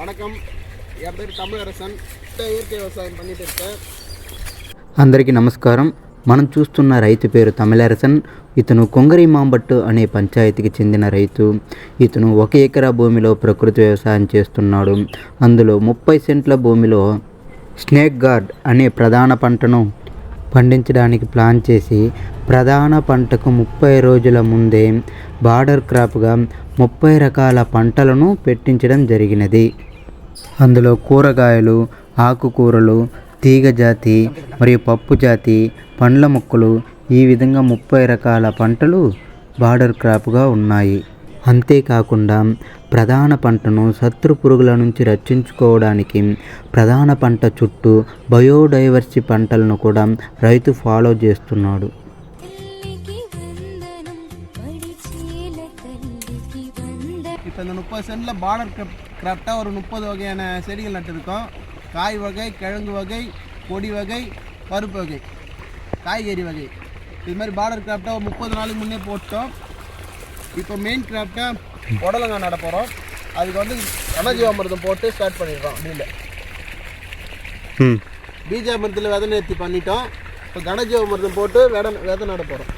வணக்கம், என் பேர் தமிழரசன். இயற்கை விவசாயம் பண்ணிட்டு இருக்கேன். అందరికీ నమస్కారం. మనం చూస్తున్న రైతు పేరు తమిళరసన్. ఇతను కొంగరి మాంబట్టు అనే పంచాయతీకి చెందిన రైతు. ఇతను 1 ఎకరా భూమిలో ప్రకృతి వ్యవసాయం చేస్తున్నాడు. అందులో 30 సెంట్ల భూమిలో స్నేక్ గార్డ్ అనే ప్రధాన పంటను పండించడానికి ప్లాన్ చేసి ప్రధాన పంటకు 30 రోజుల ముందే బార్డర్ క్రాప్గా 30 రకాల పంటలను పెట్టించడం జరిగినది. అందులో కూరగాయలు, ఆకుకూరలు, తీగ జాతి మరియు పప్పు జాతి పండ్ల మొక్కలు, ఈ విధంగా 30 రకాల పంటలు బార్డర్ క్రాప్గా ఉన్నాయి. అంతేకాకుండా ప్రధాన పంటను శత్రు పురుగుల నుంచి రక్షించుకోవడానికి ప్రధాన పంట చుట్టూ బయోడైవర్సిటీ పంటలను కూడా రైతు ఫాలో చేస్తున్నాడు. இப்போ இந்த 30 சென்டில் பார்டர் கிராஃப்டாக ஒரு 30 வகையான செடிகள் நட்டுருக்கோம். காய் வகை, கிழங்கு வகை, கொடி வகை, பருப்பு வகை, காய்கறி வகை, இது மாதிரி பார்டர் கிராஃப்டாக ஒரு 30 நாளுக்கு முன்னே போட்டோம். இப்போ மெயின் கிராஃப்டாக உடலங்காய் நட போகிறோம். அதுக்கு வந்து கனஜீவாமிர்தம் போட்டு ஸ்டார்ட் பண்ணிடுறோம். அப்படியில் பீஜாமிர்தத்தில் விதை நேர்த்தி பண்ணிட்டோம். இப்போ கனஜீவாமிர்தம் போட்டு விதை நட போகிறோம்.